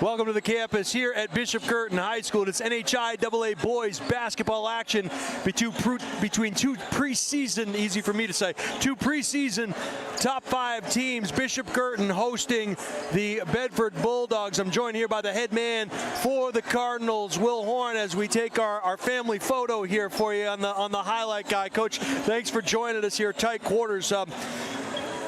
Welcome to the campus here at Bishop Guertin High School. It's NHIAA boys basketball action between two preseason, easy for me to say, two preseason top 5 teams. Bishop Guertin hosting the Bedford Bulldogs. I'm joined here by the head man for the Cardinals, Will Horn, as we take our family photo here for you on the highlight guy. Coach, thanks for joining us here, tight quarters.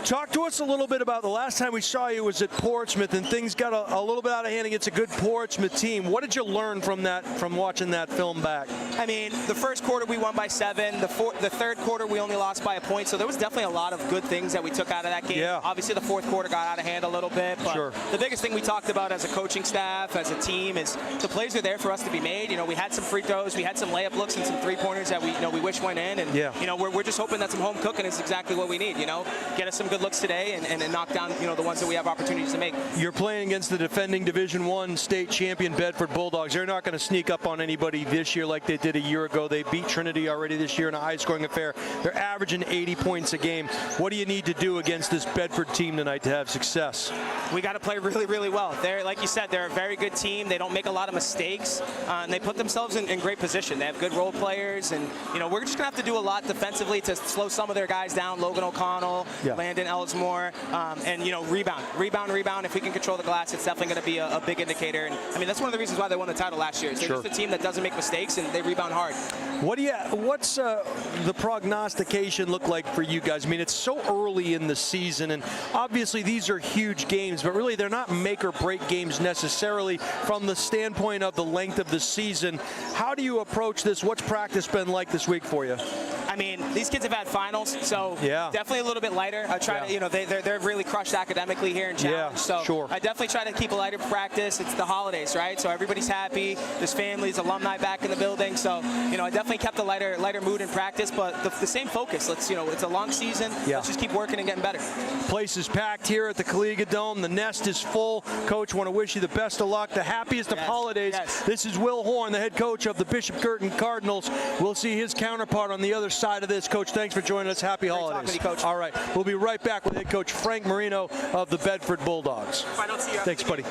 Talk to us a little bit about the last time we saw you was at Portsmouth, and things got a little bit out of hand against a good Portsmouth team. What did you learn from watching that film back? I mean, the first quarter we won by 7. The third quarter we only lost by a point. So there was definitely a lot of good things that we took out of that game. Yeah. Obviously, the fourth quarter got out of hand a little bit. But sure. The biggest thing we talked about as a coaching staff, as a team, is the plays are there for us to be made. You know, we had some free throws, we had some layup looks, and some three-pointers that we wish went in. And yeah. We're just hoping that some home cooking is exactly what we need. Get us some good looks today and knock down the ones that we have opportunities to make. You're playing against the defending Division I state champion Bedford Bulldogs. They're not going to sneak up on anybody this year like they did a year ago. They beat Trinity already this year in a high-scoring affair. They're averaging 80 points a game. What do you need to do against this Bedford team tonight to have success? We got to play really, really well. They're, like you said, they're a very good team. They don't make a lot of mistakes, and they put themselves in great position. They have good role players, and we're just going to have to do a lot defensively to slow some of their guys down. Logan O'Connell, Landon Ellsmore. And rebound. If we can control the glass, it's definitely going to be a big indicator. And I mean, that's one of the reasons why they won the title last year. They're just a team that doesn't make mistakes and they rebound hard. What's the prognostication look like for you guys? I mean, it's so early in the season, and obviously these are huge games, but really they're not make or break games necessarily from the standpoint of the length of the season. How do you approach this? What's practice been like this week for you? I mean, these kids have had finals, so definitely a little bit lighter. I try to, they're really crushed academically here in challenge, so I definitely try to keep a lighter practice. It's the holidays, right? So everybody's happy. There's families, alumni back in the building, so I definitely kept a lighter mood in practice, but the same focus. Let's it's a long season. Let's just keep working and getting better. Place is packed here at the Caliga Dome. The nest is full. Coach, want to wish you the best of luck, the happiest of holidays. This is Will Horn, the head coach of the Bishop Guertin Cardinals. We'll see his counterpart on the other side of this. Coach, thanks for joining us. Happy holidays. Talking to you, Coach. All right, we'll be right back with head coach Frank Marino of the Bedford Bulldogs. If I don't see you, thanks, buddy.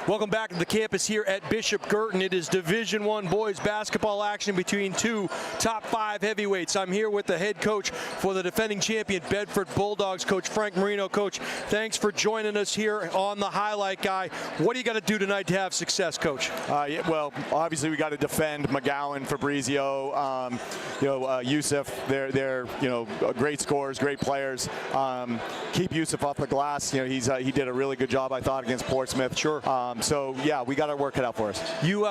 Welcome back to the campus here at Bishop Guertin. It is Division I boys basketball action between two top 5 heavyweights. I'm here with the head coach for the defending champion Bedford Bulldogs, Coach Frank Marino. Coach, thanks for joining us here on the highlight guy. What do you got to do tonight to have success, Coach? Well, obviously we got to defend McGowan, Fabrizio, Yusuf. They're great scorers, great players. Keep Yusuf off the glass. He did a really good job, I thought, against Portsmouth. Sure. So yeah, we got to work it out for us. You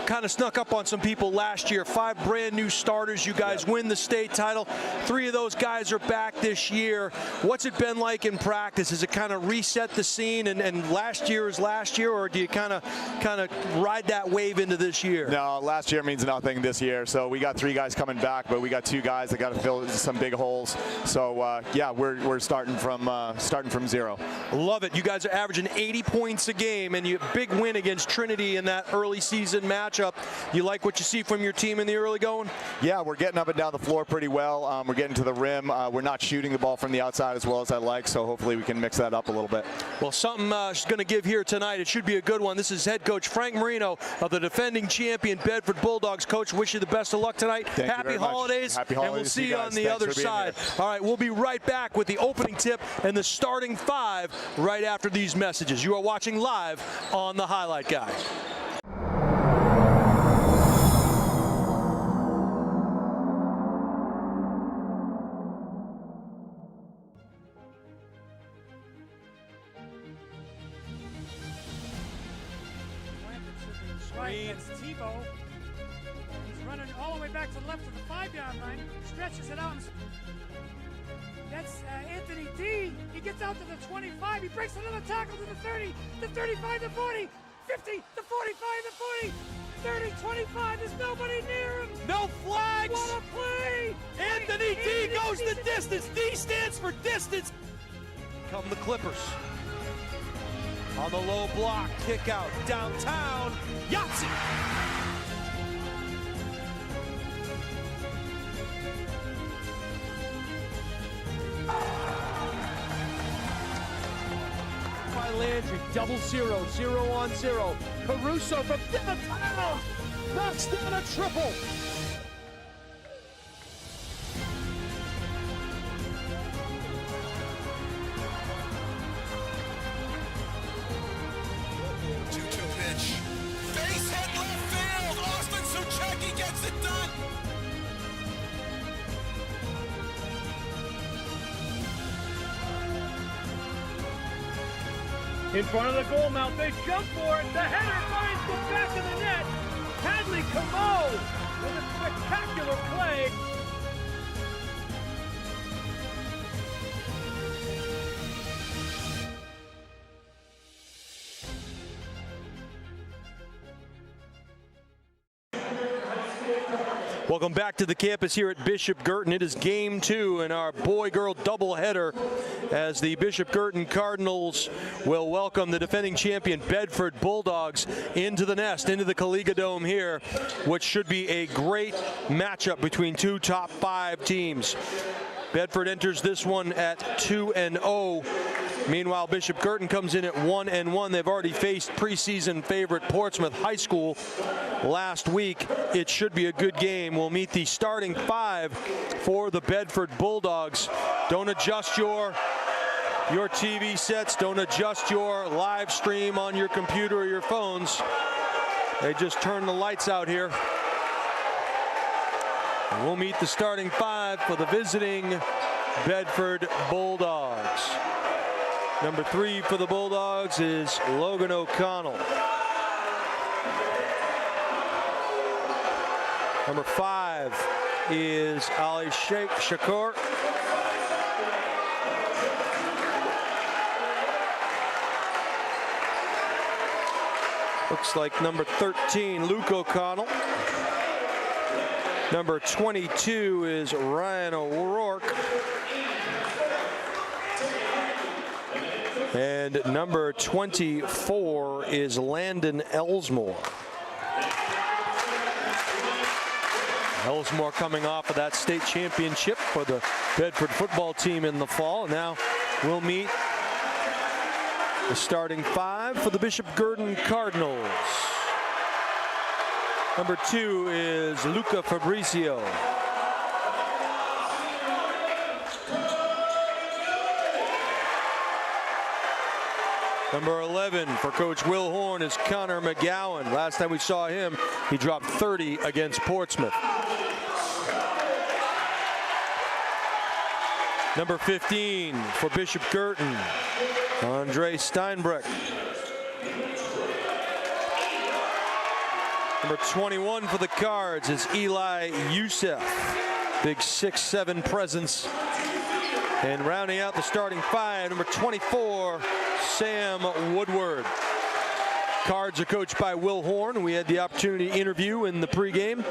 kind of snuck up on some people last year. 5 brand new starters. You guys win the state title. 3 of those guys are back this year. What's it been like in practice? Has it kind of reset the scene and last year is last year, or do you kind of ride that wave into this year? No, last year means nothing this year. So we got 3 guys coming back, but we got 2 guys that got to fill some big holes. So yeah, we're starting from 0. Love it. You guys are averaging 80 points a game, and You big win against Trinity in that early season matchup. You like what you see from your team in the early going? Yeah, we're getting up and down the floor pretty well. We're getting to the rim. We're not shooting the ball from the outside as well as I like, so hopefully we can mix that up a little bit. Well, something she's going to give here tonight. It should be a good one. This is head coach Frank Marino of the defending champion Bedford Bulldogs. Coach, wish you the best of luck tonight. Happy holidays. Happy holidays. And we'll see you on the Thanks other side. All right, we'll be right back with the opening tip and the starting five right after these messages. You are watching live on the Highlight Guy. That's Tebow. He's running all the way back to the left of the 5-yard line. Stretches it out. That's Anthony D. He gets out to the 25. He breaks another tackle to the 30, the 35, the 40, 50, the 45, the 40, 30, 25. There's nobody near him. No flags. What a play. Anthony D goes the distance. D stands for distance. Come the Clippers. On the low block, kick out, downtown, Yahtzee! By Landry, double zero, 0-on-0. Caruso from downtown, knocks down a triple. In front of the goal mouth, they jump for it. The header finds the back of the net. Hadley Camo with a spectacular play. Welcome back to the campus here at Bishop Guertin. It is game 2 in our boy-girl doubleheader as the Bishop Guertin Cardinals will welcome the defending champion Bedford Bulldogs into the nest, into the Caliga Dome here, which should be a great matchup between two top 5 teams. Bedford enters this one at 2-0. Meanwhile, Bishop Guertin comes in at 1-1. They've already faced preseason favorite Portsmouth High School last week. It should be a good game. We'll meet the starting 5 for the Bedford Bulldogs. Don't adjust your TV sets. Don't adjust your live stream on your computer or your phones. They just turn the lights out here. And we'll meet the starting 5 for the visiting Bedford Bulldogs. Number 3 for the Bulldogs is Logan O'Connell. Number 5 is Ali Shakur. Looks like number 13, Luke O'Connell. Number 22 is Ryan O'Rourke. And number 24 is Landon Elsmore. Elsmore coming off of that state championship for the Bedford football team in the fall. And now we'll meet the starting 5 for the Bishop Guertin Cardinals. Number 2 is Luca Fabrizio. Number 11 for Coach Will Horn is Connor McGowan. Last time we saw him, he dropped 30 against Portsmouth. Number 15 for Bishop Guertin, Andre Steinbreck. Number 21 for the Cards is Eli Youssef. Big 6'7" presence. And rounding out the starting 5, number 24, Sam Woodward. Cards are coached by Will Horn. We had the opportunity to interview in the pregame.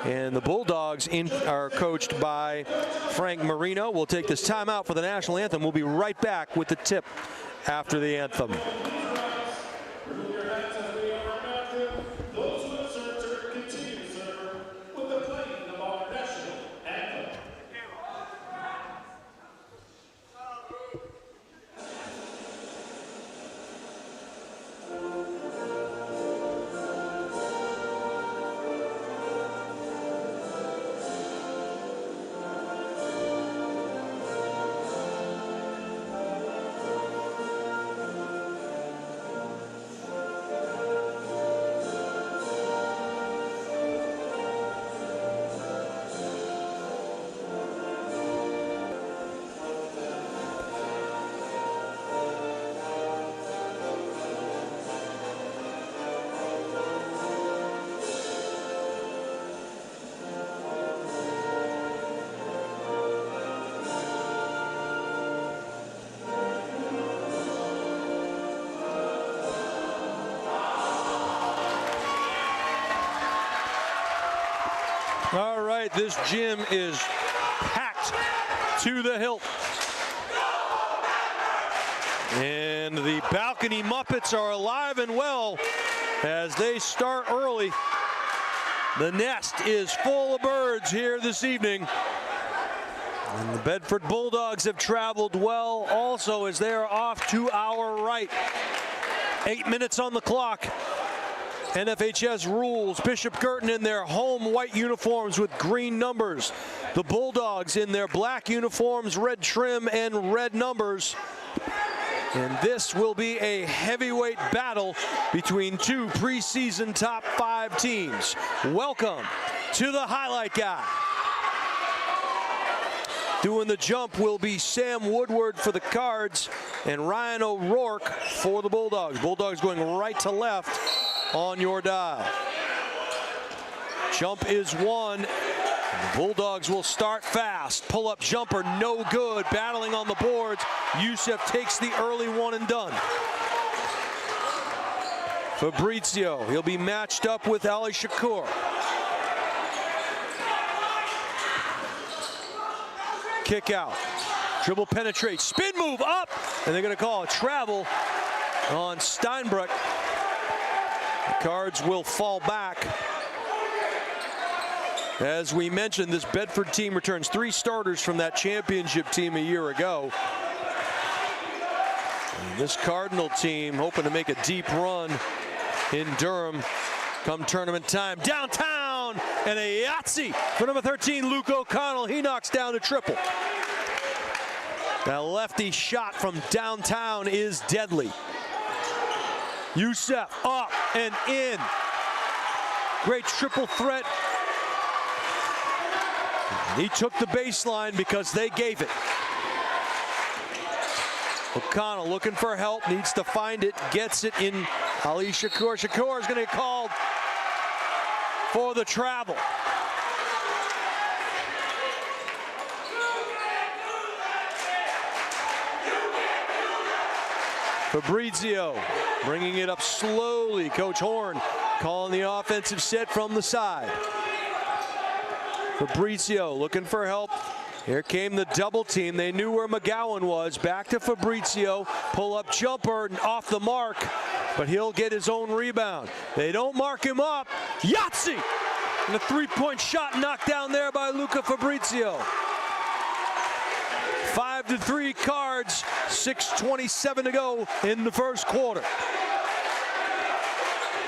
And the Bulldogs are coached by Frank Marino. We'll take this timeout for the national anthem. We'll be right back with the tip after the anthem. All right, this gym is packed to the hilt. And the balcony Muppets are alive and well as they start early. The nest is full of birds here this evening. And the Bedford Bulldogs have traveled well also as they are off to our right. 8 minutes on the clock. NFHS rules. Bishop Guertin in their home white uniforms with green numbers. The Bulldogs in their black uniforms, red trim and red numbers. And this will be a heavyweight battle between two preseason top 5 teams. Welcome to the highlight guy. Doing the jump will be Sam Woodward for the Cards and Ryan O'Rourke for the Bulldogs. Bulldogs going right to left on your dial. Jump is 1. The Bulldogs will start fast. Pull-up jumper, no good. Battling on the boards. Youssef takes the early one and done. Fabrizio, he'll be matched up with Ali Shakur. Kick out. Dribble penetrates. Spin move up. And they're going to call a travel on Steinbruck. The Cards will fall back. As we mentioned, this Bedford team returns 3 starters from that championship team a year ago. And this Cardinal team hoping to make a deep run in Durham come tournament time. Downtown, and a Yahtzee for number 13, Luke O'Connell. He knocks down a triple. That lefty shot from downtown is deadly. Youssef up and in. Great triple threat. He took the baseline because they gave it. O'Connell looking for help, needs to find it, gets it in Ali Shakur. Shakur is going to get called for the travel. Fabrizio bringing it up slowly. Coach Horn calling the offensive set from the side. Fabrizio looking for help. Here came the double team. They knew where McGowan was. Back to Fabrizio. Pull-up jumper off the mark, but he'll get his own rebound. They don't mark him up. Yahtzee! And a 3-point shot knocked down there by Luca Fabrizio. 5-3 Cards. 6:27 to go in the first quarter.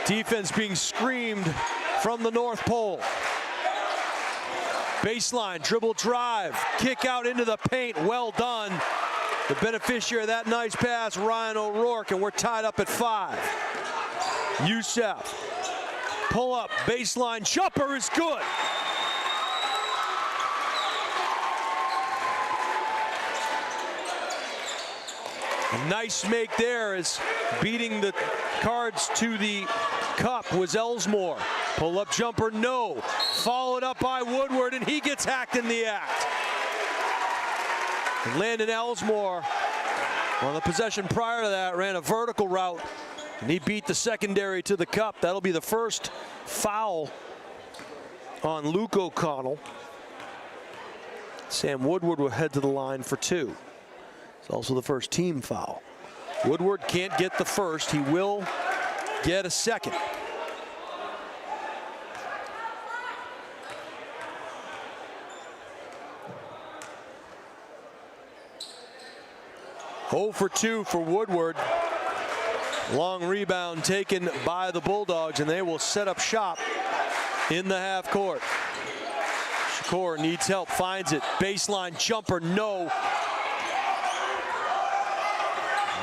Defense being screamed from the North Pole. Baseline, dribble drive, kick out into the paint, well done. The beneficiary of that nice pass, Ryan O'Rourke, and we're tied up at 5. Youssef, pull up, baseline, jumper is good. A nice make there as beating the Cards to the cup was Elsmore. Pull-up jumper, no. Followed up by Woodward, and he gets hacked in the act. And Landon Elsmore, on the possession prior to that, ran a vertical route, and he beat the secondary to the cup. That'll be the first foul on Luke O'Connell. Sam Woodward will head to the line for 2. It's also the first team foul. Woodward can't get the first. He will get a second. Oh for 2 for Woodward. Long rebound taken by the Bulldogs, and they will set up shop in the half court. Shakur needs help, finds it. Baseline jumper, no.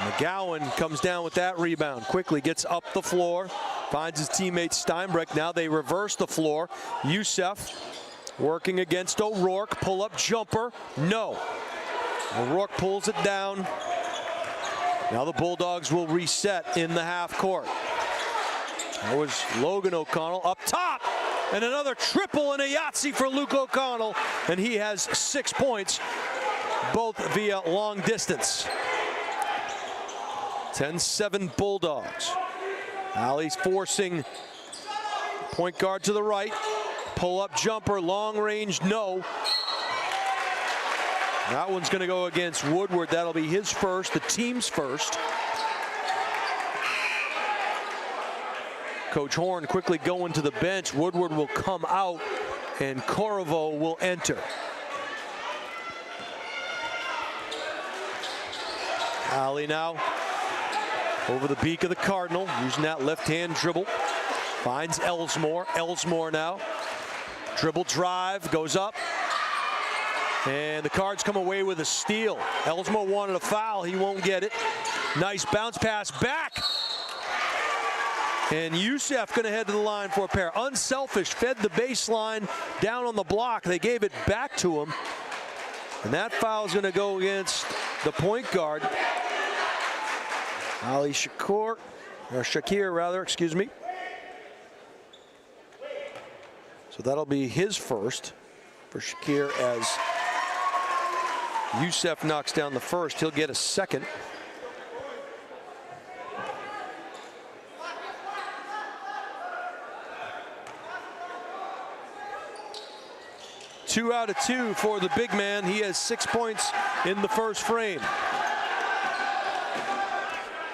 McGowan comes down with that rebound. Quickly gets up the floor, finds his teammate Steinbreck. Now they reverse the floor. Youssef working against O'Rourke. Pull-up jumper, no. O'Rourke pulls it down. Now the Bulldogs will reset in the half court. That was Logan O'Connell up top. And another triple and a Yahtzee for Luke O'Connell. And he has 6 points, both via long distance. 10-7 Bulldogs. Ali's forcing point guard to the right. Pull-up jumper, long range, no. That one's going to go against Woodward. That'll be his first, the team's first. Coach Horn quickly going to the bench. Woodward will come out, and Corvo will enter. Alley now over the beak of the Cardinal, using that left-hand dribble. Finds Elsmore. Elsmore now. Dribble drive, goes up. And the Cards come away with a steal. Elsmore wanted a foul. He won't get it. Nice bounce pass back. And Youssef going to head to the line for a pair. Unselfish, fed the baseline down on the block. They gave it back to him. And that foul is going to go against the point guard. Ali Shakir, excuse me. So that'll be his first for Shakir as Youssef knocks down the first. He'll get a second. Two out of two for the big man. He has 6 points in the first frame.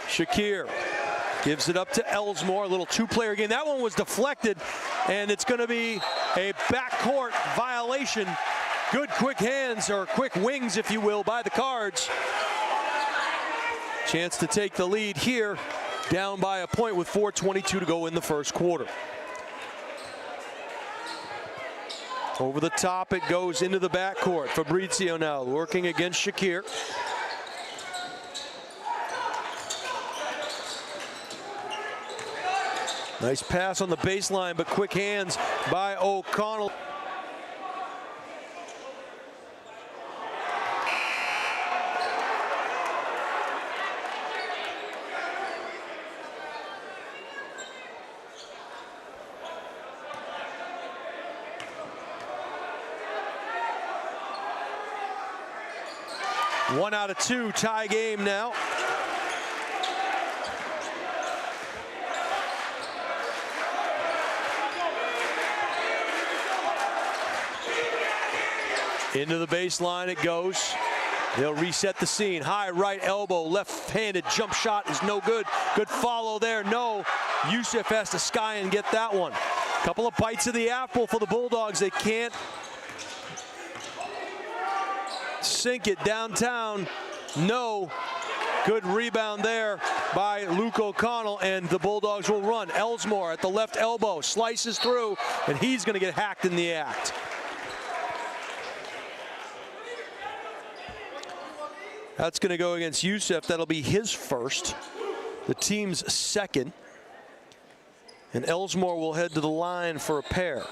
Shakir gives it up to Elsmore, a little two-player game. That one was deflected, and it's going to be a backcourt violation. Good quick hands, or quick wings, if you will, by the Cards. Chance to take the lead here, down by a point with 4:22 to go in the first quarter. Over the top, it goes into the backcourt. Fabrizio now working against Shakir. Nice pass on the baseline, but quick hands by O'Connell. One out of two, tie game now. Into the baseline it goes. They'll reset the scene. High right elbow, left-handed jump shot is no good. Good follow there, no. Youssef has to sky and get that one. Couple of bites of the apple for the Bulldogs. They can't sink it downtown. No. Good rebound there by Luke O'Connell, and the Bulldogs will run. Elsmore at the left elbow, slices through, and he's going to get hacked in the act. That's going to go against Youssef. That'll be his first, the team's second. And Elsmore will head to the line for a pair.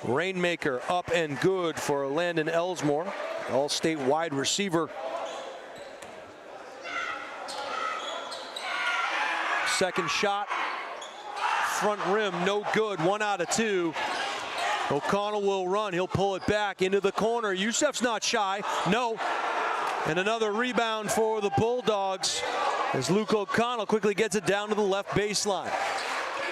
Rainmaker up and good for Landon Elsmore, All-State wide receiver. Second shot, front rim, no good, 1 out of 2. O'Connell will run, he'll pull it back into the corner. Youssef's not shy, no. And another rebound for the Bulldogs as Luke O'Connell quickly gets it down to the left baseline.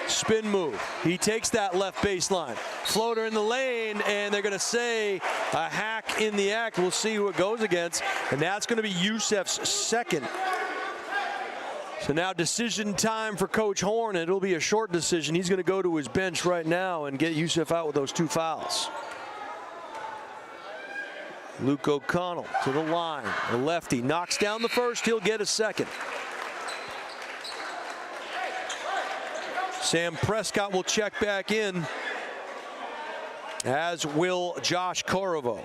Spin move, he takes that left baseline. Floater in the lane, and they're gonna say a hack in the act. We'll see who it goes against, and that's gonna be Youssef's second. So now decision time for Coach Horn, and it'll be a short decision. He's gonna go to his bench right now and get Youssef out with those 2 fouls. Luke O'Connell to the line, the lefty knocks down the first, he'll get a second. Sam Prescott will check back in, as will Josh Corvo.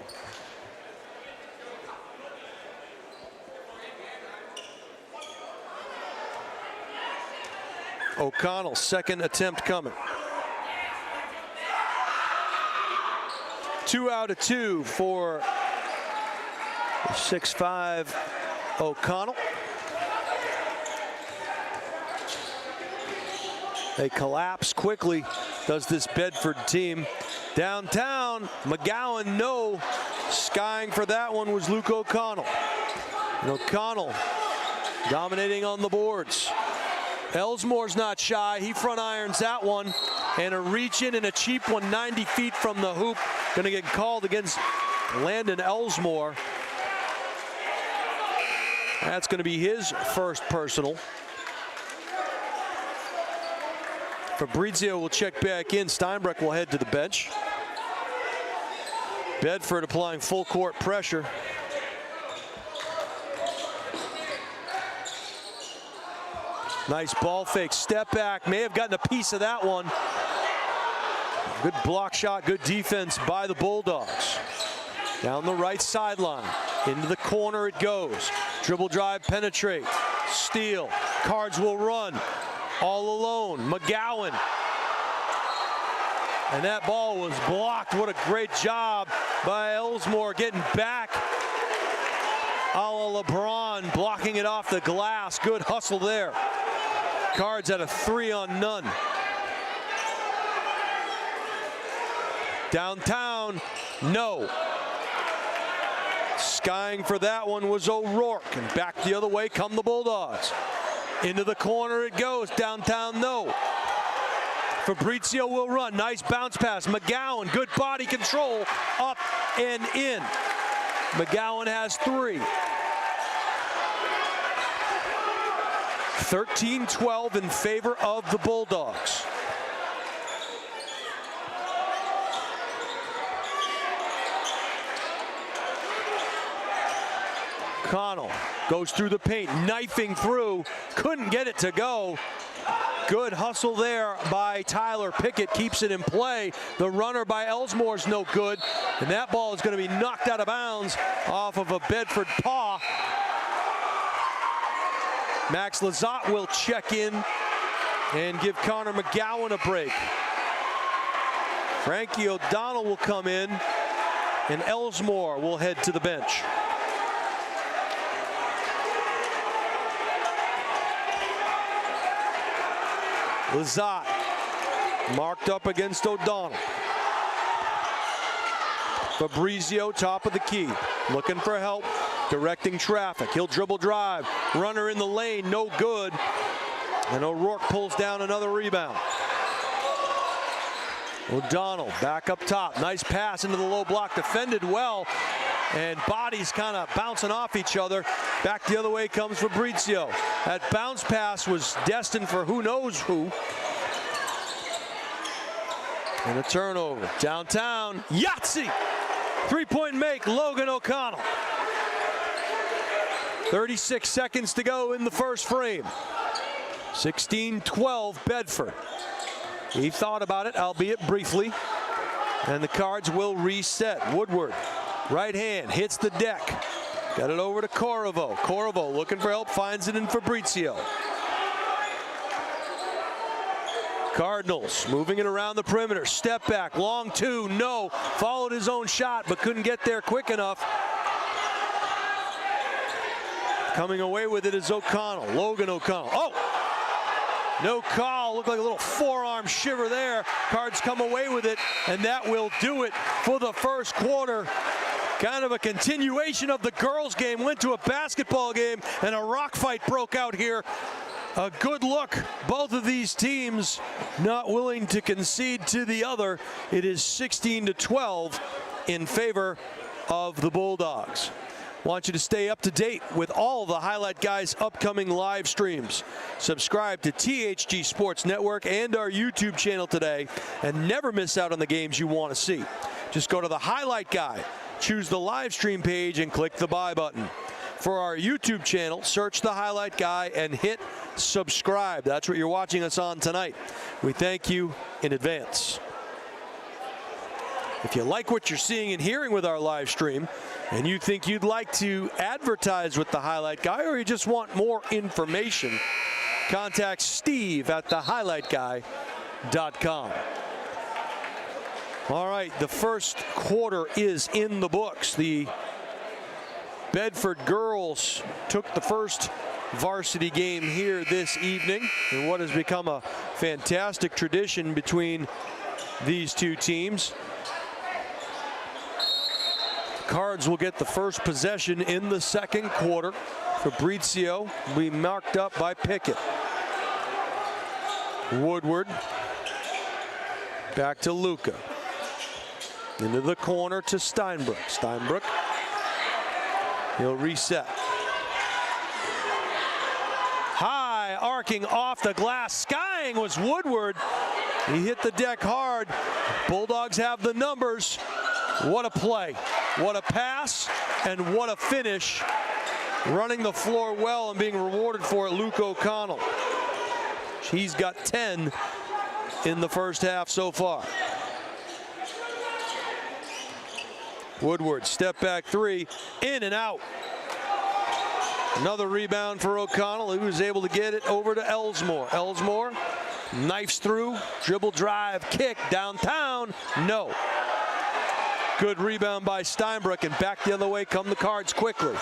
O'Connell, second attempt coming. 2 out of 2 for 6'5" O'Connell. They collapse quickly, does this Bedford team. Downtown, McGowan, no. Skying for that one was Luke O'Connell. And O'Connell dominating on the boards. Elsmore's not shy. He front irons that one. And a reach in and a cheap one 90 feet from the hoop. Going to get called against Landon Elsmore. That's going to be his first personal. Fabrizio will check back in. Steinbreck will head to the bench. Bedford applying full court pressure. Nice ball fake, step back, may have gotten a piece of that one. Good block shot, good defense by the Bulldogs. Down the right sideline, into the corner it goes. Dribble drive, penetrate, steal. Cards will run, all alone. McGowan. And that ball was blocked. What a great job by Elsmore getting back. A la LeBron, blocking it off the glass. Good hustle there. Cards at a 3-on-none. Downtown, no. Skying for that one was O'Rourke, and back the other way come the Bulldogs. Into the corner it goes, downtown, no. Fabrizio will run, nice bounce pass. McGowan, good body control, up and in. McGowan has 3. 13-12 in favor of the Bulldogs. Connell goes through the paint, knifing through, couldn't get it to go. Good hustle there by Tyler Pickett, keeps it in play. The runner by Elsmore's no good, and that ball is going to be knocked out of bounds off of a Bedford paw. Max Lizotte will check in and give Connor McGowan a break. Frankie O'Donnell will come in, and Elsmore will head to the bench. Lizotte marked up against O'Donnell. Fabrizio, top of the key, looking for help, directing traffic. He'll dribble drive, runner in the lane, no good. And O'Rourke pulls down another rebound. O'Donnell back up top, nice pass into the low block, defended well, and bodies kind of bouncing off each other. Back the other way comes Fabrizio. That bounce pass was destined for who knows who. And a turnover. Downtown, Yahtzee! 3-point make, Logan O'Connell. 36 seconds to go in the first frame. 16-12 Bedford. He thought about it, albeit briefly. And the Cards will reset. Woodward, right hand, hits the deck. Got it over to Corriveau. Corriveau looking for help, finds it in Fabrizio. Cardinals moving it around the perimeter. Step back, long 2, no. Followed his own shot, but couldn't get there quick enough. Coming away with it is O'Connell, Logan O'Connell. Oh! No call, looked like a little forearm shiver there. Cards come away with it, and that will do it for the first quarter. Kind of a continuation of the girls' game, went to a basketball game, and a rock fight broke out here. A good look, both of these teams not willing to concede to the other. It is 16-12 in favor of the Bulldogs. Want you to stay up to date with all the Highlight Guys' upcoming live streams. Subscribe to THG Sports Network and our YouTube channel today, and never miss out on the games you want to see. Just go to the Highlight Guy, choose the live stream page, and click the buy button. For our YouTube channel, search the Highlight Guy and hit subscribe. That's what you're watching us on tonight. We thank you in advance. If you like what you're seeing and hearing with our live stream, and you think you'd like to advertise with the Highlight Guy, or you just want more information, contact Steve at thehighlightguy.com. All right, the first quarter is in the books. The Bedford girls took the first varsity game here this evening in what has become a fantastic tradition between these two teams. Cards will get the first possession in the second quarter. Fabrizio will be marked up by Pickett. Woodward. Back to Luca. Into the corner to Steinbrook. Steinbrook. He'll reset. High, arcing off the glass. Skying was Woodward. He hit the deck hard. Bulldogs have the numbers. What a play. What a pass. And what a finish. Running the floor well and being rewarded for it, Luke O'Connell. He's got 10 in the first half so far. Woodward, step back three, in and out. Another rebound for O'Connell, who was able to get it over to Elsmore. Elsmore knifes through, dribble drive, kick, downtown, no. Good rebound by Steinbrook, and back the other way come the Cards quickly.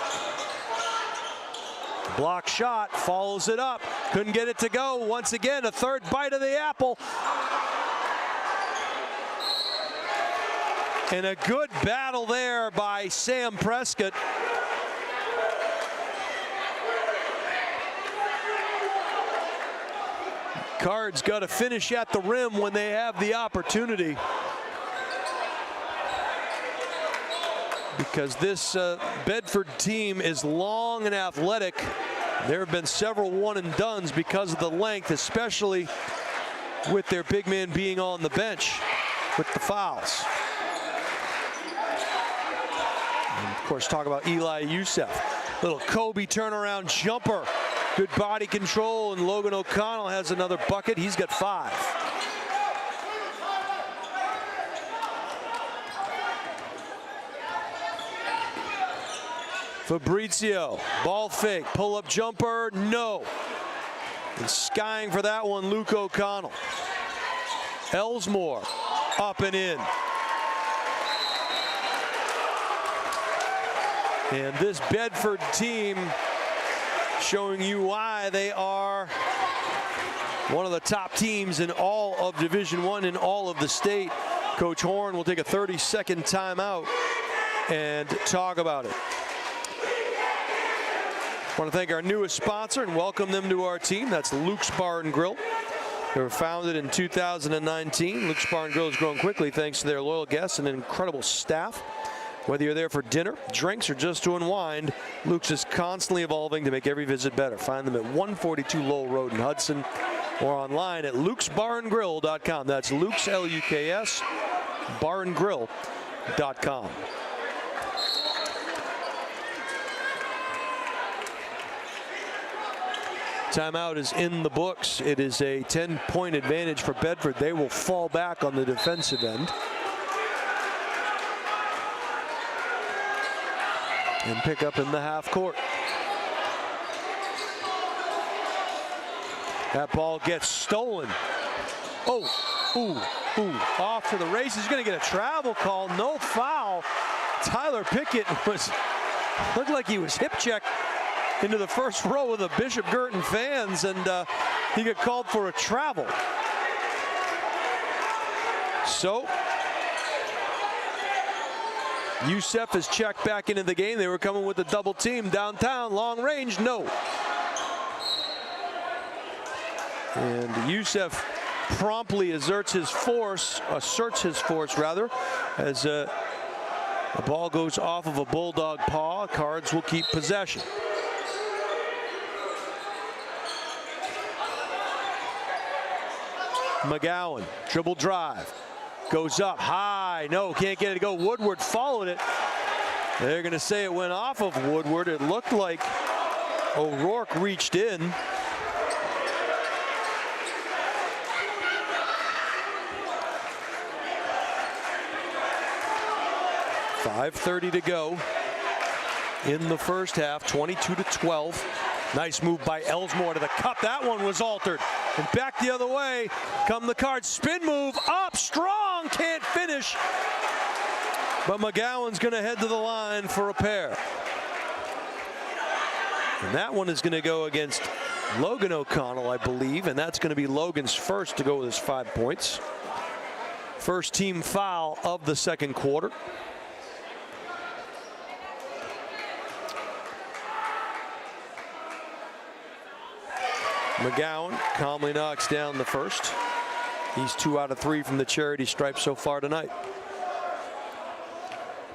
Block shot, follows it up, couldn't get it to go. Once again, a third bite of the apple. And a good battle there by Sam Prescott. Cards got to finish at the rim when they have the opportunity. Because this Bedford team is long and athletic. There have been several one-and-dones because of the length, especially with their big man being on the bench with the fouls. And of course, talk about Eli Youssef. Little Kobe turnaround jumper. Good body control, and Logan O'Connell has another bucket. He's got 5. Fabrizio, ball fake, pull-up jumper, no. And skying for that one, Luke O'Connell. Elsmore, up and in. And this Bedford team showing you why they are one of the top teams in all of Division I in all of the state. Coach Horn will take a 30-second timeout and talk about it. I want to thank our newest sponsor and welcome them to our team. That's Luke's Bar and Grill. They were founded in 2019. Luke's Bar and Grill has grown quickly thanks to their loyal guests and an incredible staff. Whether you're there for dinner, drinks, or just to unwind, Luke's is constantly evolving to make every visit better. Find them at 142 Lowell Road in Hudson or online at lukesbarandgrill.com. That's Luke's, L-U-K-S, barandgrill.com. Timeout is in the books. It is a 10-point advantage for Bedford. They will fall back on the defensive end and pick up in the half court. That ball gets stolen. Oh, ooh, off to the races. He's going to get a travel call. No foul. Tyler Pickett looked like he was hip checked into the first row of the Bishop Guertin fans, and he got called for a travel. So Youssef is checked back into the game. They were coming with a double team downtown, long range, no. And Youssef promptly asserts his force rather, as the ball goes off of a Bulldog paw. Cards will keep possession. McGowan, dribble drive, goes up high, no, can't get it to go. Woodward followed it. They're going to say it went off of Woodward. It looked like O'Rourke reached in. .5:30 to go in the first half, 22-12. Nice move by Elsmore to the cup. That one was altered. And back the other way come the Cards. Spin move up strong, can't finish. But McGowan's going to head to the line for a pair. And that one is going to go against Logan O'Connell, I believe. And that's going to be Logan's first to go with his 5 points. First team foul of the second quarter. McGowan calmly knocks down the first. He's 2 out of 3 from the charity stripe so far tonight.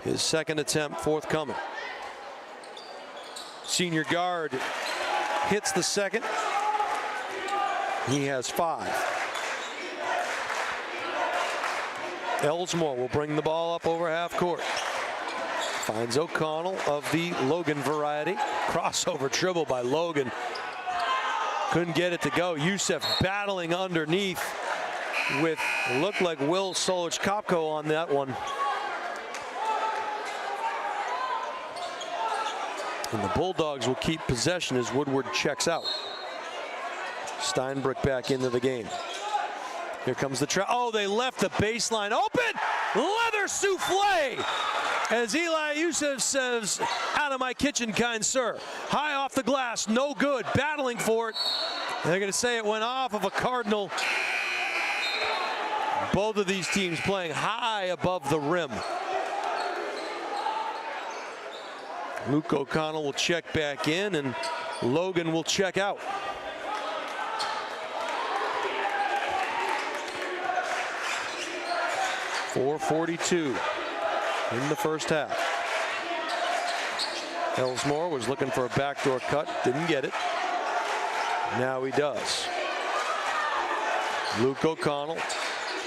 His second attempt forthcoming. Senior guard hits the second. He has 5. Elsmore will bring the ball up over half court. Finds O'Connell of the Logan variety. Crossover dribble by Logan. Couldn't get it to go. Youssef battling underneath with looked like Will Solich-Kopko on that one. And the Bulldogs will keep possession as Woodward checks out. Steinbrück back into the game. Here comes the trap. Oh, they left the baseline open. Leather souffle. As Eli Youssef says, out of my kitchen, kind sir. High off the glass, no good. Battling for it. They're going to say it went off of a Cardinal. Both of these teams playing high above the rim. Luke O'Connell will check back in, and Logan will check out. .442 in the first half. Elsmore was looking for a backdoor cut, didn't get it. Now he does. Luke O'Connell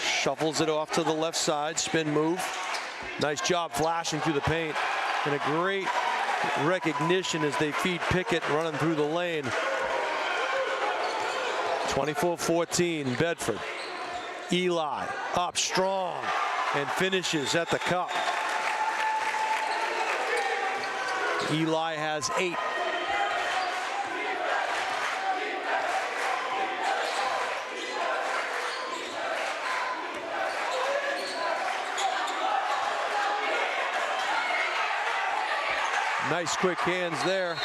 shuffles it off to the left side, spin move. Nice job flashing through the paint, and a great recognition as they feed Pickett running through the lane. 24-14 Bedford. Eli up strong and finishes at the cup. Eli has 8. Nice quick hands there.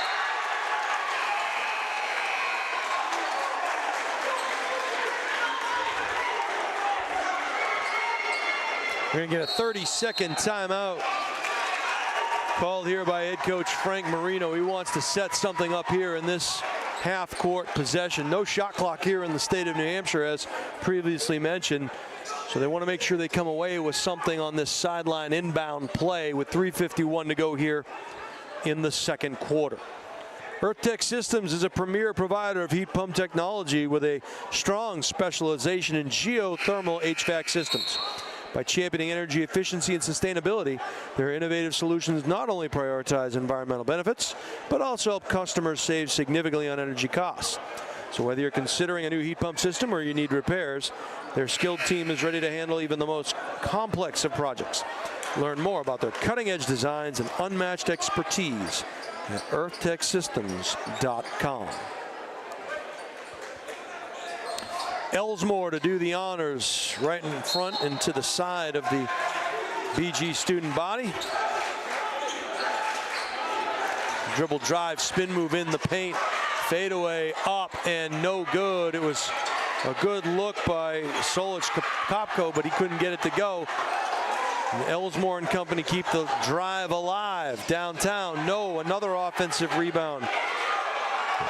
We're going to get a 30-second timeout called here by head coach Frank Marino. He wants to set something up here in this half-court possession. No shot clock here in the state of New Hampshire, as previously mentioned. So they want to make sure they come away with something on this sideline inbound play with 3:51 to go here in the second quarter. EarthTech Systems is a premier provider of heat pump technology with a strong specialization in geothermal HVAC systems. By championing energy efficiency and sustainability, their innovative solutions not only prioritize environmental benefits, but also help customers save significantly on energy costs. So whether you're considering a new heat pump system or you need repairs, their skilled team is ready to handle even the most complex of projects. Learn more about their cutting-edge designs and unmatched expertise at earthtechsystems.com. Elsmore to do the honors, right in front and to the side of the BG student body. Dribble drive, spin move in the paint, fadeaway up and no good. It was a good look by Solich-Kopko, but he couldn't get it to go. And Elsmore and company keep the drive alive. Downtown, no, another offensive rebound.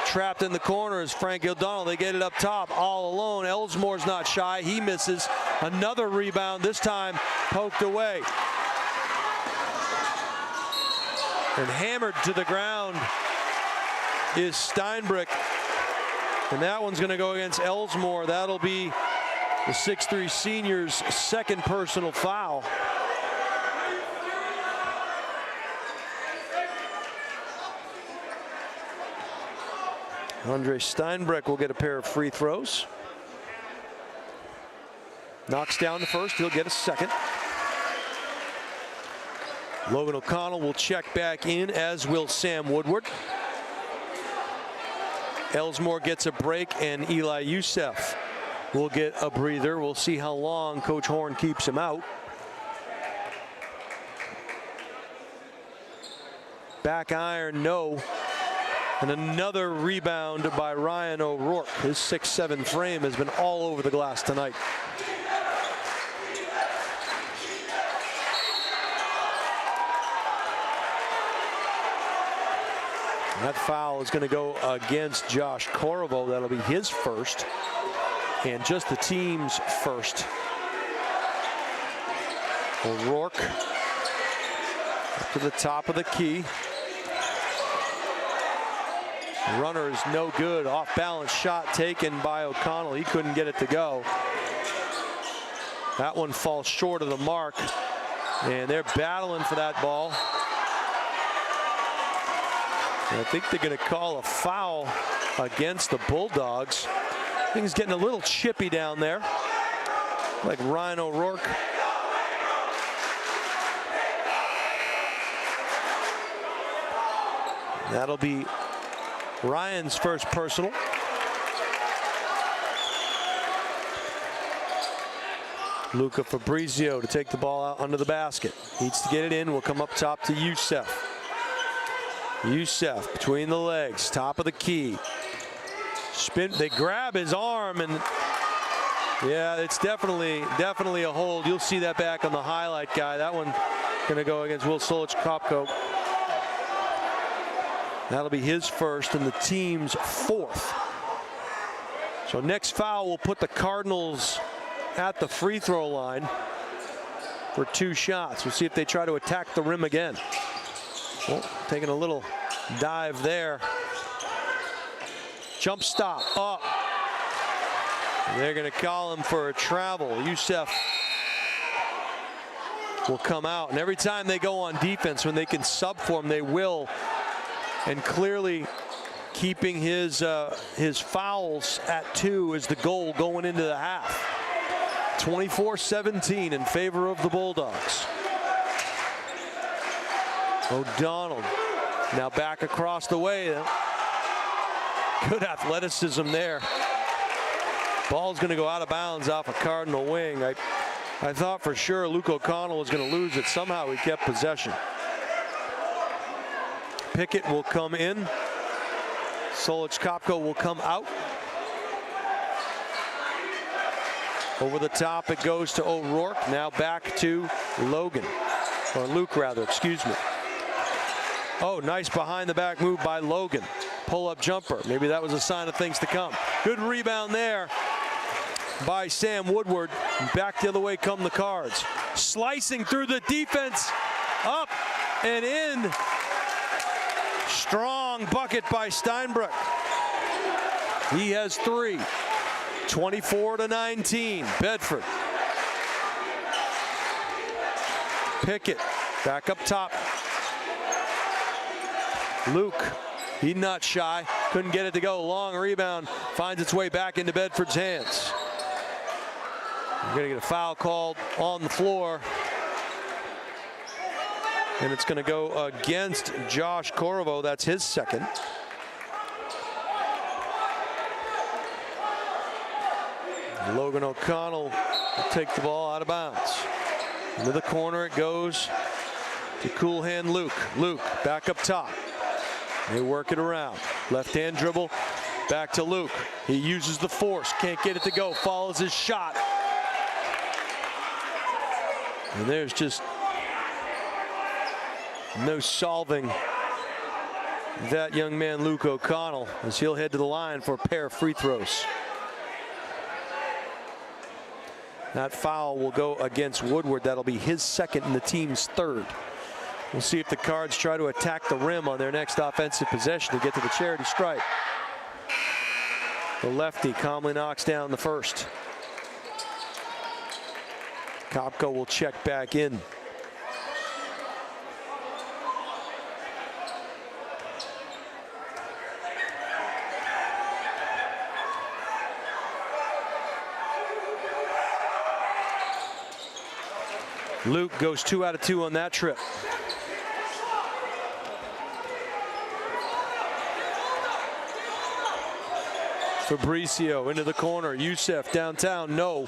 Trapped in the corner is Frank O'Donnell. They get it up top all alone. Elsmore's not shy. He misses. Another rebound, this time poked away. And hammered to the ground is Steinbrück. And that one's going to go against Elsmore. That'll be the 6'3" senior's second personal foul. Andre Steinbrück will get a pair of free throws. Knocks down the first, he'll get a second. Logan O'Connell will check back in, as will Sam Woodward. Elsmore gets a break, and Eli Youssef will get a breather. We'll see how long Coach Horn keeps him out. Back iron, no. And another rebound by Ryan O'Rourke. His 6'7" frame has been all over the glass tonight. That foul is going to go against Josh Corvo. That'll be his first, and just the team's first. O'Rourke up to the top of the key. Runner is no good. Off balance shot taken by O'Connell. He couldn't get it to go. That one falls short of the mark, and they're battling for that ball. And I think they're going to call a foul against the Bulldogs. Things getting a little chippy down there, like Ryan O'Rourke. That'll be Ryan's first personal. Luca Fabrizio to take the ball out under the basket. Needs to get it in. Will come up top to Youssef. Youssef between the legs, top of the key. Spin. They grab his arm, and yeah, it's definitely a hold. You'll see that back on the highlight guy. That one going to go against Will Solich-Kopko. That'll be his first and the team's fourth. So next foul will put the Cardinals at the free throw line for 2 shots. We'll see if they try to attack the rim again. Well, taking a little dive there. Jump stop up. And they're going to call him for a travel. Youssef will come out, and every time they go on defense, when they can sub for him, they will. And clearly keeping his fouls at 2 is the goal going into the half. 24-17 in favor of the Bulldogs. O'Donnell now back across the way. Good athleticism there. Ball's going to go out of bounds off a Cardinal wing. I thought for sure Luke O'Connell was going to lose it. Somehow he kept possession. Pickett will come in. Solich-Kopko will come out. Over the top it goes to O'Rourke. Now back to Logan. Or Luke rather, excuse me. Oh, nice behind the back move by Logan. Pull-up jumper. Maybe that was a sign of things to come. Good rebound there by Sam Woodward. Back the other way come the Cards. Slicing through the defense. Up and in. Strong bucket by Steinbrook. He has 3. 24-19. Bedford. Pickett back up top. Luke, he's not shy. Couldn't get it to go. Long rebound finds its way back into Bedford's hands. We're going to get a foul called on the floor. And it's going to go against Josh Corvo. That's his second. Logan O'Connell will take the ball out of bounds. Into the corner it goes to cool hand Luke. Luke back up top. They work it around. Left hand dribble. Back to Luke. He uses the force. Can't get it to go. Follows his shot. And there's just no solving that young man Luke O'Connell as he'll head to the line for a pair of free throws. That foul will go against Woodward. That'll be his second and the team's third. We'll see if the Cards try to attack the rim on their next offensive possession to get to the charity stripe. The lefty calmly knocks down the first. Kopko will check back in. Luke goes 2 out of 2 on that trip. Fabrizio into the corner. Youssef downtown. No.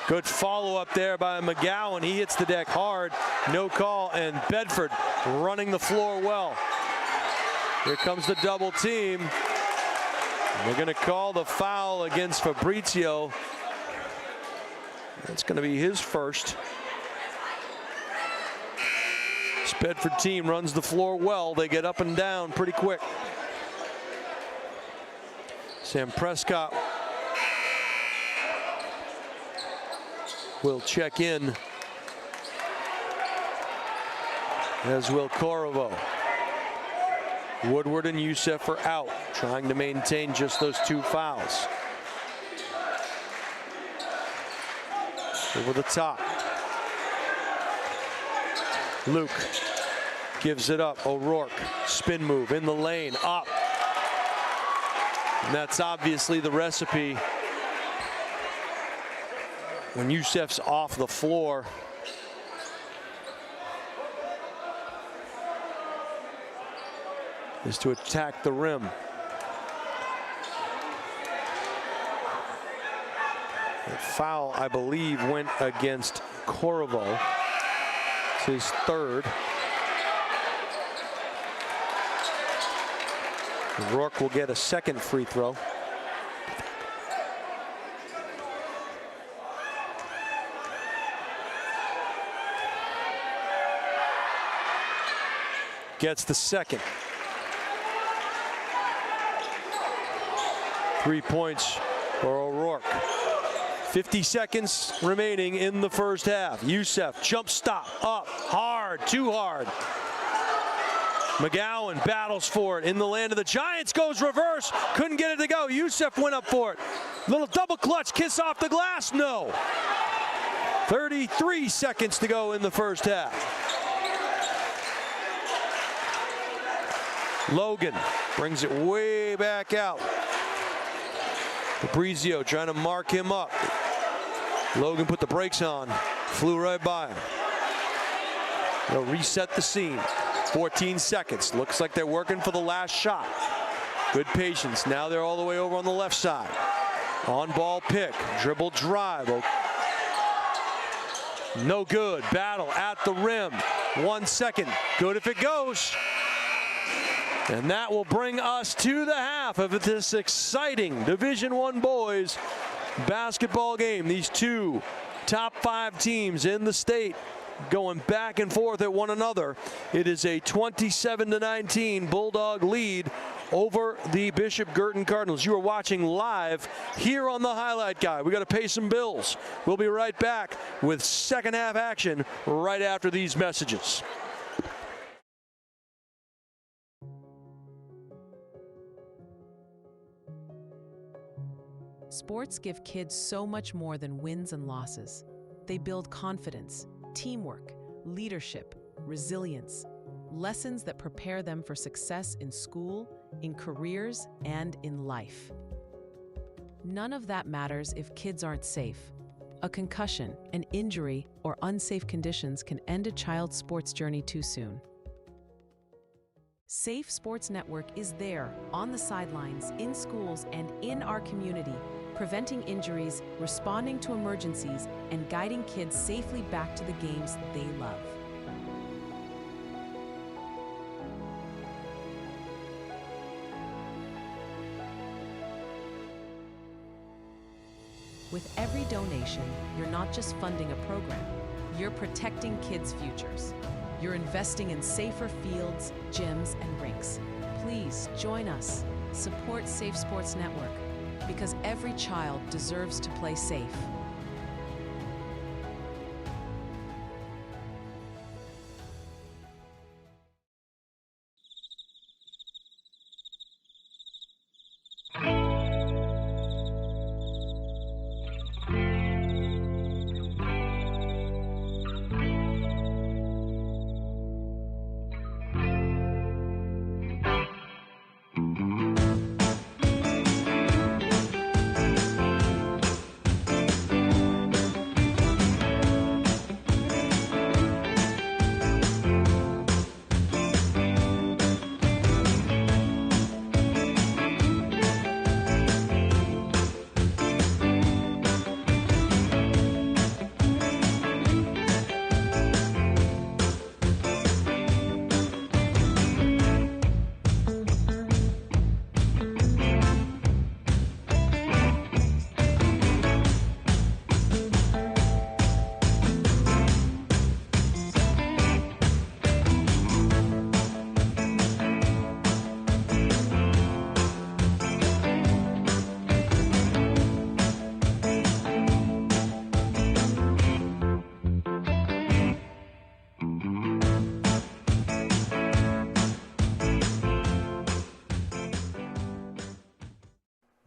Good follow up there by McGowan. He hits the deck hard. No call. And Bedford running the floor well. Here comes the double team. And they're going to call the foul against Fabrizio. That's going to be his first. This Bedford team runs the floor well. They get up and down pretty quick. Sam Prescott will check in, as will Corvo. Woodward and Youssef are out, trying to maintain just those 2 fouls. Over the top. Luke gives it up. O'Rourke, spin move in the lane, up. And that's obviously the recipe when Youssef's off the floor. Is to attack the rim. The foul, I believe, went against Corvo. It's his 3rd. Rourke will get a 2nd free throw. Gets the 2nd. 3 points for O'Rourke. 50 seconds remaining in the first half. Youssef, jump stop, up, hard, too hard. McGowan battles for it in the land of the Giants, goes reverse, couldn't get it to go. Youssef went up for it. Little double clutch, kiss off the glass, no. 33 seconds to go in the first half. Logan brings it way back out. Fabrizio trying to mark him up. Logan put the brakes on, flew right by him. They'll reset the scene. 14 seconds. Looks like they're working for the last shot. Good patience. Now they're all the way over on the left side. On ball pick, dribble drive. No good. Battle at the rim. 1 second. Good if it goes. And that will bring us to the half of this exciting Division I boys basketball game. These 2 top 5 teams in the state going back and forth at one another. It is a 27-19 Bulldog lead over the Bishop Guertin Cardinals. You are watching live here on the Highlight Guy. We got to pay some bills. We'll be right back with second half action right after these messages. Sports give kids so much more than wins and losses. They build confidence, teamwork, leadership, resilience, lessons that prepare them for success in school, in careers, and in life. None of that matters if kids aren't safe. A concussion, an injury, or unsafe conditions can end a child's sports journey too soon. Safe Sports Network is there, on the sidelines, in schools, and in our community, preventing injuries, responding to emergencies, and guiding kids safely back to the games they love. With every donation, you're not just funding a program, you're protecting kids' futures. You're investing in safer fields, gyms, and rinks. Please join us. Support Safe Sports Network, because every child deserves to play safe.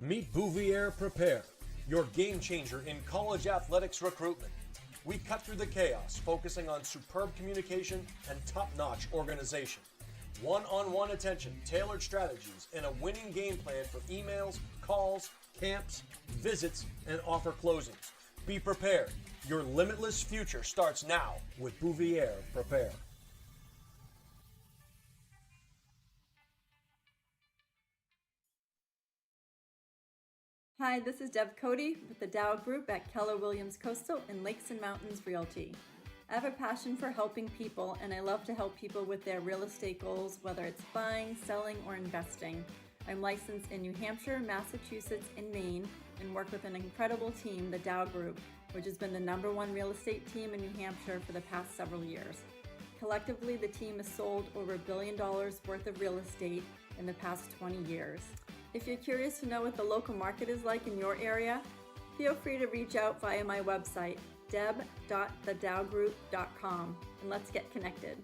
Meet Bouvier Prepare, your game changer in college athletics recruitment. We cut through the chaos, focusing on superb communication and top-notch organization. One-on-one attention, tailored strategies, and a winning game plan for emails, calls, camps, visits, and offer closings. Be prepared. Your limitless future starts now with Bouvier Prepare. Hi, this is Deb Cody with the Dow Group at Keller Williams Coastal and Lakes and Mountains Realty. I have a passion for helping people, and I love to help people with their real estate goals, whether it's buying, selling, or investing. I'm licensed in New Hampshire, Massachusetts, and Maine, and work with an incredible team, the Dow Group, which has been the #1 real estate team in New Hampshire for the past several years. Collectively, the team has sold over $1 billion worth of real estate in the past 20 years. If you're curious to know what the local market is like in your area, feel free to reach out via my website, deb.thedowgroup.com, and let's get connected.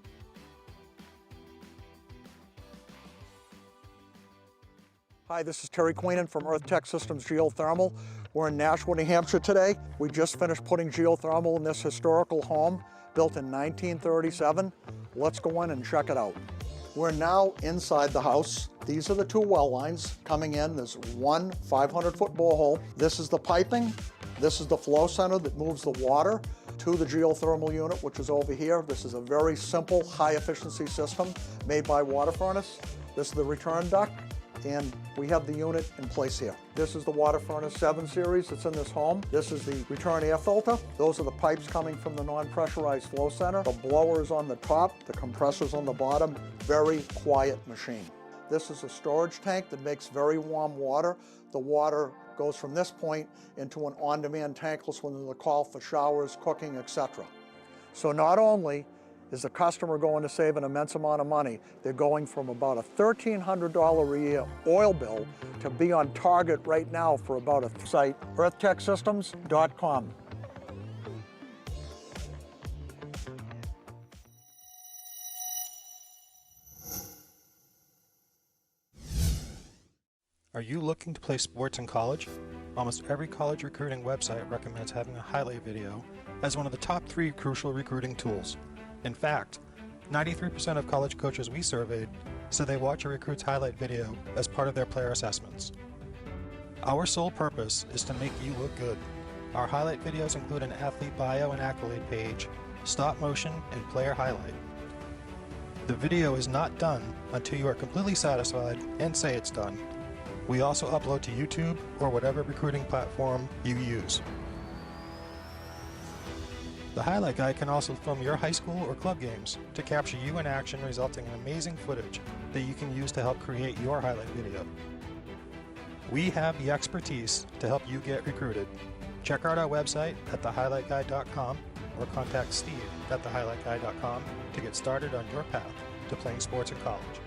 Hi, this is Terry Queenan from Earth Tech Systems Geothermal. We're in Nashua, New Hampshire today. We just finished putting geothermal in this historical home built in 1937. Let's go in and check it out. We're now inside the house. These are the two well lines coming in. There's one 500-foot borehole. This is the piping. This is the flow center that moves the water to the geothermal unit, which is over here. This is a very simple, high-efficiency system made by water furnace. This is the return duct, and we have the unit in place here. This is the water furnace 7 series that's in this home. This is the return air filter. Those are the pipes coming from the non-pressurized flow center. The blower is on the top, the compressor's on the bottom. Very quiet machine. This is a storage tank that makes very warm water. The water goes from this point into an on-demand tankless when there's a call for showers, cooking, etc. So not only is the customer going to save an immense amount of money, they're going from about a $1,300 a year oil bill to be on target right now for about a site, earthtechsystems.com. Are you looking to play sports in college? Almost every college recruiting website recommends having a highlight video as one of the top 3 crucial recruiting tools. In fact, 93% of college coaches we surveyed said they watch a recruit's highlight video as part of their player assessments. Our sole purpose is to make you look good. Our highlight videos include an athlete bio and accolade page, stop motion, and player highlight. The video is not done until you are completely satisfied and say it's done. We also upload to YouTube or whatever recruiting platform you use. The highlight guy can also film your high school or club games to capture you in action, resulting in amazing footage that you can use to help create your highlight video. We have the expertise to help you get recruited. Check out our website at thehighlightguy.com or contact Steve at thehighlightguy.com to get started on your path to playing sports in college.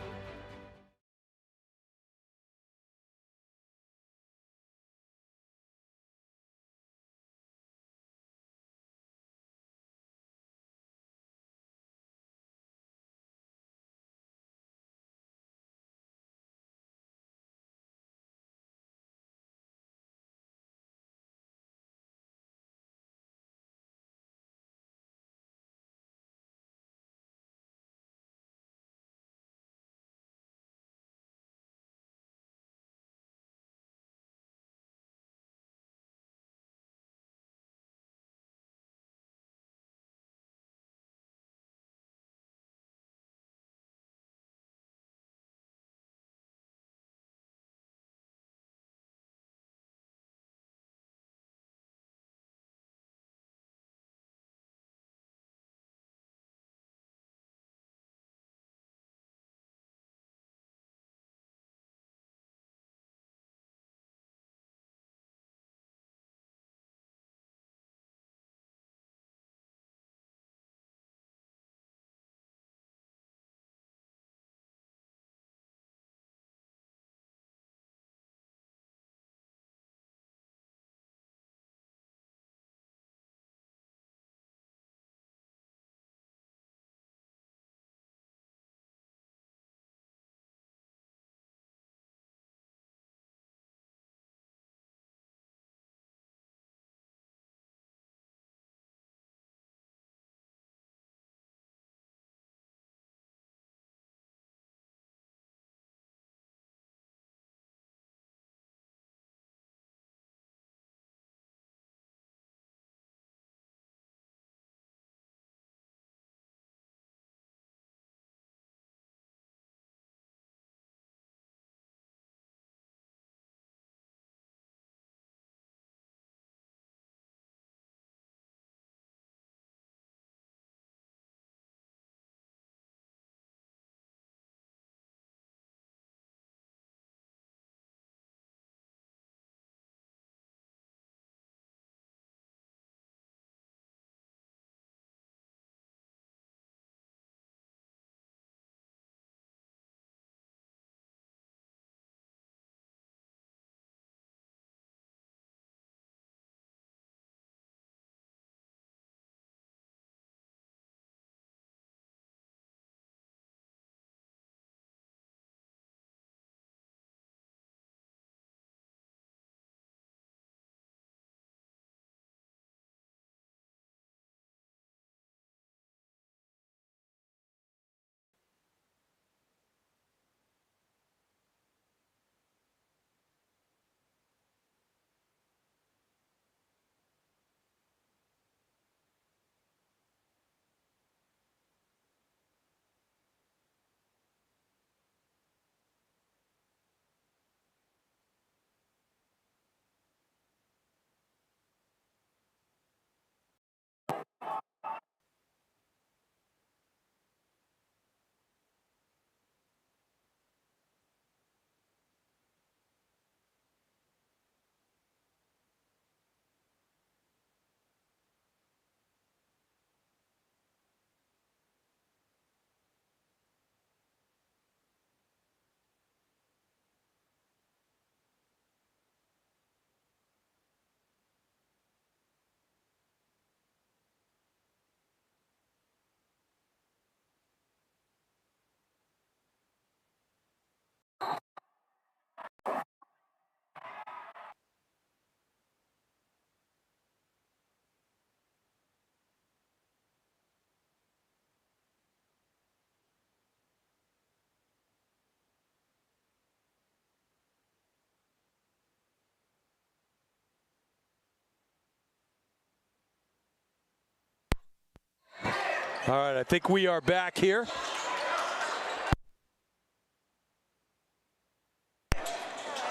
All right, I think we are back here.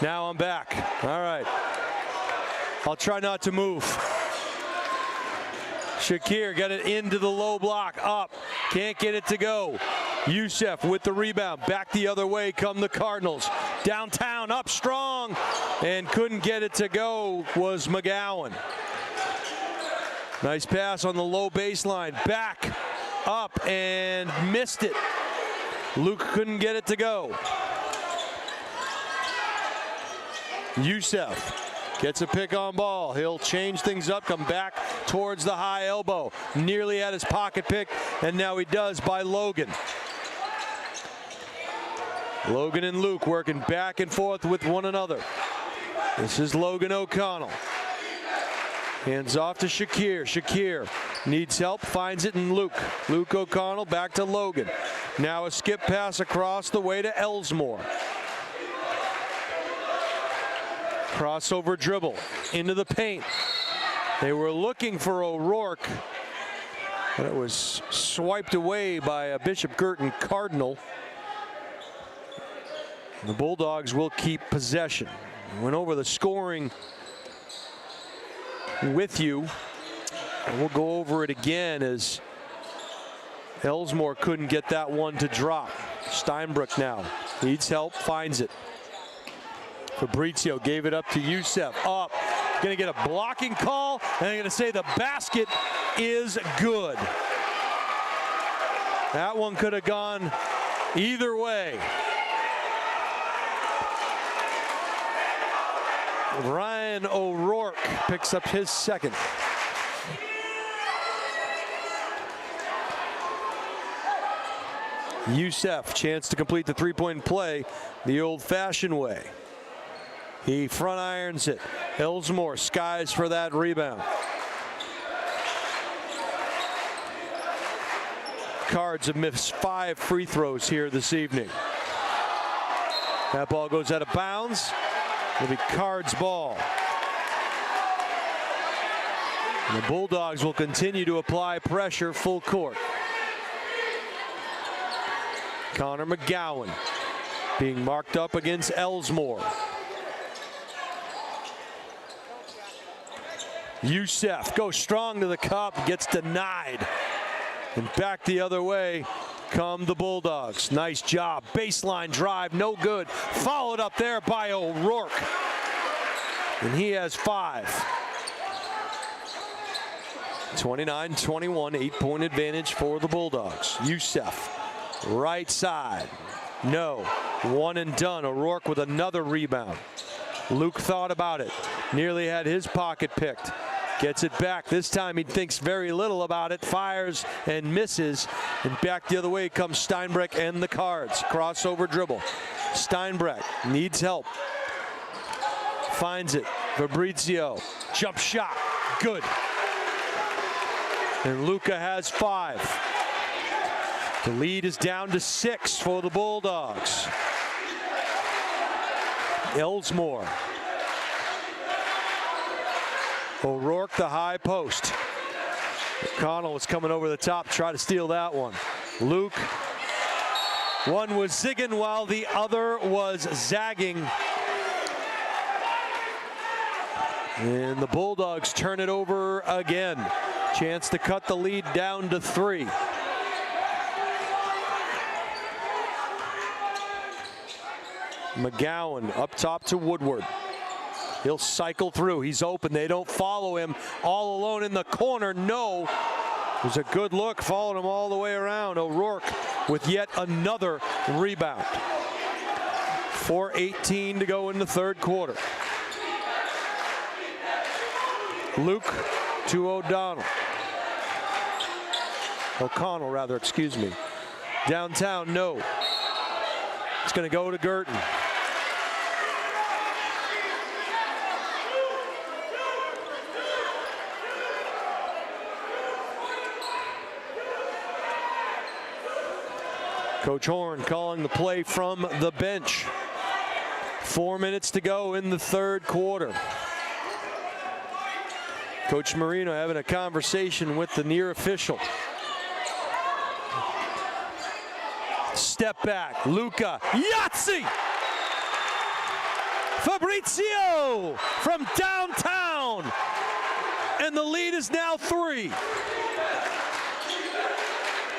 Now I'm back. All right. I'll try not to move. Shakir got it into the low block. Up. Can't get it to go. Youssef with the rebound. Back the other way come the Cardinals. Downtown, up strong. And couldn't get it to go was McGowan. Nice pass on the low baseline. Back, up, and missed it. Luke couldn't get it to go. Youssef gets a pick on ball. He'll change things up, come back towards the high elbow. Nearly had his pocket pick, and now he does by Logan. Logan and Luke working back and forth with one another. This is Logan O'Connell. Hands off to Shakir. Shakir needs help, finds it in Luke. Luke O'Connell back to Logan. Now a skip pass across the way to Elsmore. Crossover dribble into the paint. They were looking for O'Rourke, but it was swiped away by a Bishop Guertin Cardinal. The Bulldogs will keep possession. Went over the scoring with you. And we'll go over it again as Elsmore couldn't get that one to drop. Steinbrook now needs help, finds it. Fabrizio gave it up to Youssef. Up. Going to get a blocking call, and they're going to say the basket is good. That one could have gone either way. Ryan O'Rourke picks up his second. Youssef, chance to complete the three-point play the old-fashioned way. He front irons it. Elsmore skies for that rebound. Cards have missed 5 free throws here this evening. That ball goes out of bounds. It'll be Cards' ball. And the Bulldogs will continue to apply pressure full court. Connor McGowan being marked up against Elsmore. Youssef goes strong to the cup, gets denied. And back the other way come the Bulldogs. Nice job. Baseline drive, no good. Followed up there by O'Rourke. And he has 5. 29-21, 8-point advantage for the Bulldogs. Youssef, right side. No. One and done. O'Rourke with another rebound. Luke thought about it. Nearly had his pocket picked. Gets it back. This time he thinks very little about it. Fires and misses. And back the other way comes Steinbreck and the Cards. Crossover dribble. Steinbreck needs help. Finds it. Fabrizio. Jump shot. Good. And Luca has 5. The lead is down to 6 for the Bulldogs. Elsmore. O'Rourke, the high post. O'Connell was coming over the top, try to steal that one. Luke. One was zigging while the other was zagging. And the Bulldogs turn it over again. Chance to cut the lead down to 3. McGowan up top to Woodward. He'll cycle through. He's open. They don't follow him. All alone in the corner. No. It was a good look. Followed him all the way around. O'Rourke with yet another rebound. 4:18 to go in the third quarter. Luke to O'Connell, rather, excuse me. Downtown, no. It's going to go to Guertin. Coach Horn calling the play from the bench. 4 minutes to go in the third quarter. Coach Marino having a conversation with the near official. Step back, Luca, Yahtzee! Fabrizio from downtown, and the lead is now 3.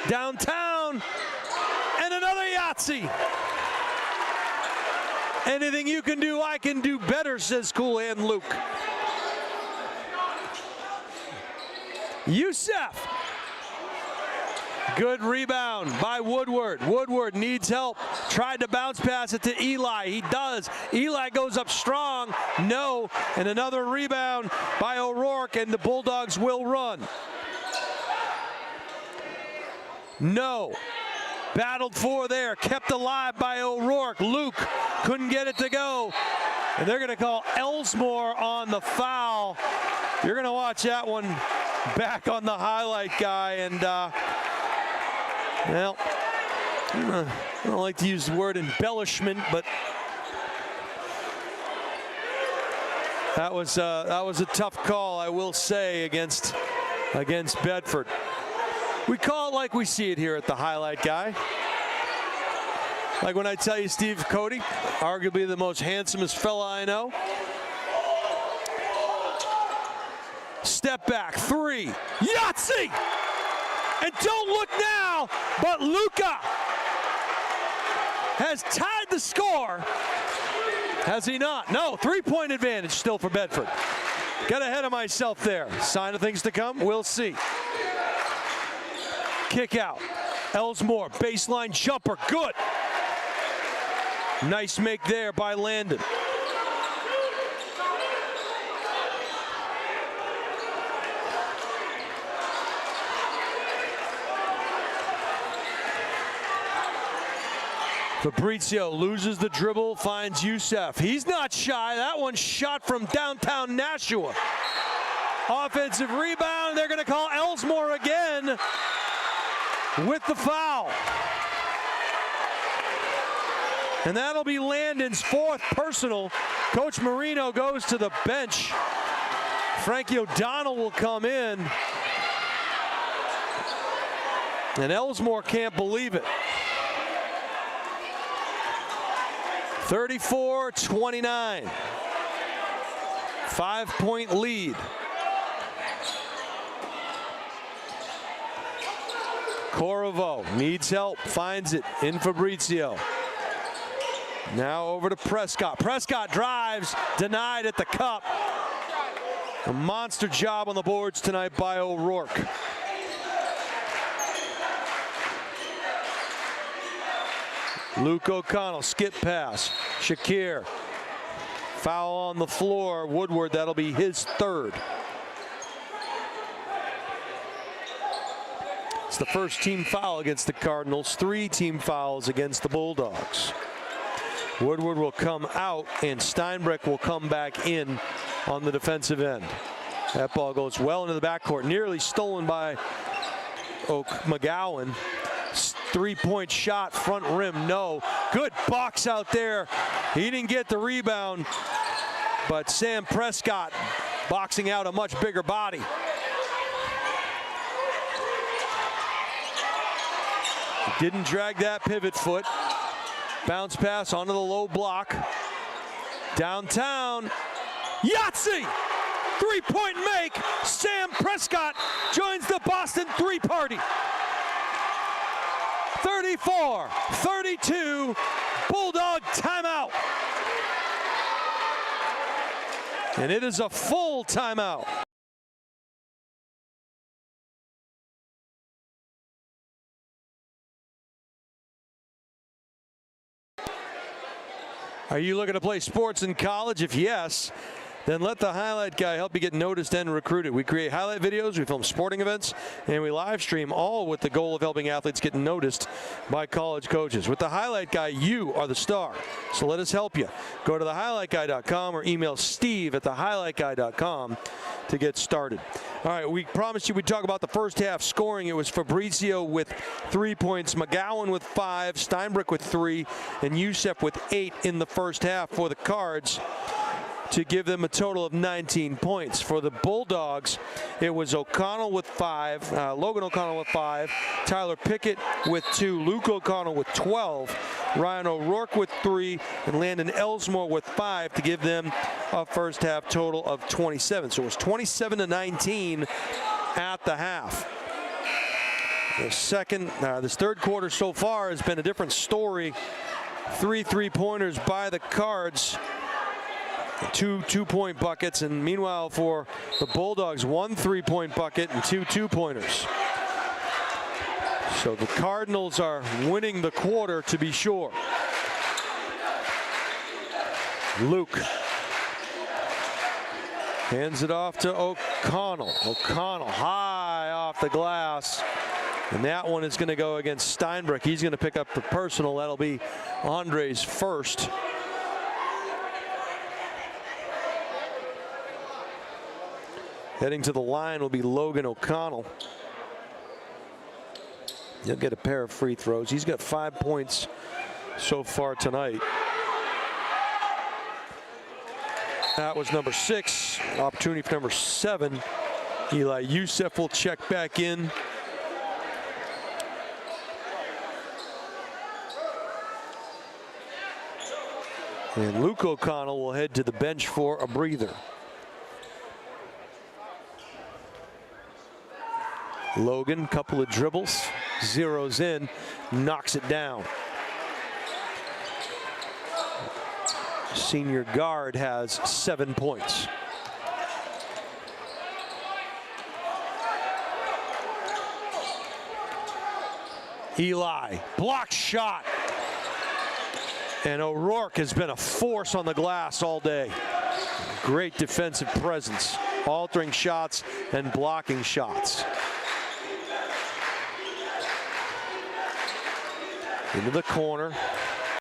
Downtown, and another Yahtzee. Anything you can do, I can do better, says Cool Hand Luke. Youssef. Good rebound by Woodward. Woodward needs help. Tried to bounce pass it to Eli. He does. Eli goes up strong. No. And another rebound by O'Rourke, and the Bulldogs will run. No. Battled for there. Kept alive by O'Rourke. Luke couldn't get it to go. And they're going to call Elsmore on the foul. You're going to watch that one back on the highlight guy. And, well, I don't like to use the word embellishment, but that was a tough call, I will say, against Bedford. We call it like we see it here at the highlight guy. Like when I tell you Steve Cody, arguably the most handsomest fella I know. Step back, 3, Yahtzee! And don't look now, but Luca has tied the score. Has he not? No, 3-point advantage still for Bedford. Got ahead of myself there. Sign of things to come, we'll see. Kick out, Elsmore, baseline jumper, good. Nice make there by Landon. Fabrizio loses the dribble, finds Youssef. He's not shy. That one's shot from downtown Nashua. Offensive rebound. They're going to call Elsmore again with the foul. And that'll be Landon's 4th personal. Coach Marino goes to the bench. Frankie O'Donnell will come in. And Elsmore can't believe it. 34-29. 5-point lead. Corvo needs help, finds it in Fabrizio. Now over to Prescott. Prescott drives, denied at the cup. A monster job on the boards tonight by O'Rourke. Luke O'Connell, skip pass. Shakir. Foul on the floor. Woodward, that'll be his 3rd. It's the first team foul against the Cardinals, 3 team fouls against the Bulldogs. Woodward will come out, and Steinbreck will come back in on the defensive end. That ball goes well into the backcourt, nearly stolen by McGowan. 3-point shot, front rim, no. Good box out there. He didn't get the rebound, but Sam Prescott boxing out a much bigger body. Didn't drag that pivot foot. Bounce pass onto the low block. Downtown, Yahtzee! 3-point make. Sam Prescott joins the Boston 3 party. 34-32, Bulldog timeout. And it is a full timeout. Are you looking to play sports in college? If yes, then let the highlight guy help you get noticed and recruited. We create highlight videos, we film sporting events, and we live stream, all with the goal of helping athletes get noticed by college coaches. With the highlight guy, you are the star. So let us help you. Go to thehighlightguy.com or email steve@thehighlightguy.com to get started. All right, we promised you we'd talk about the first half scoring. It was Fabrizio with 3 points, McGowan with 5, Steinbreck with 3, and Youssef with 8 in the first half for the Cards. to give them a total of 19 points. For the Bulldogs, it was O'Connell with 5, Logan O'Connell with 5, Tyler Pickett with 2, Luke O'Connell with 12, Ryan O'Rourke with 3, and Landon Elsmore with 5 to give them a first half total of 27. So it was 27-19 at the half. This third quarter so far has been a different story. 3 3-pointers by the Cards, 2 2-point buckets, and meanwhile for the Bulldogs, 1 3-point bucket and 2 2-pointers. So the Cardinals are winning the quarter, to be sure. Luke hands it off to O'Connell. O'Connell high off the glass. And that one is going to go against Steinbrook. He's going to pick up the personal. That'll be Andre's first. Heading to the line will be Logan O'Connell. He'll get a pair of free throws. He's got 5 points so far tonight. That was number 6. Opportunity for number 7. Eli Youssef will check back in. And Luke O'Connell will head to the bench for a breather. Logan, couple of dribbles, zeroes in, knocks it down. Senior guard has 7 points. Eli, block shot. And O'Rourke has been a force on the glass all day. Great defensive presence, altering shots and blocking shots. Into the corner.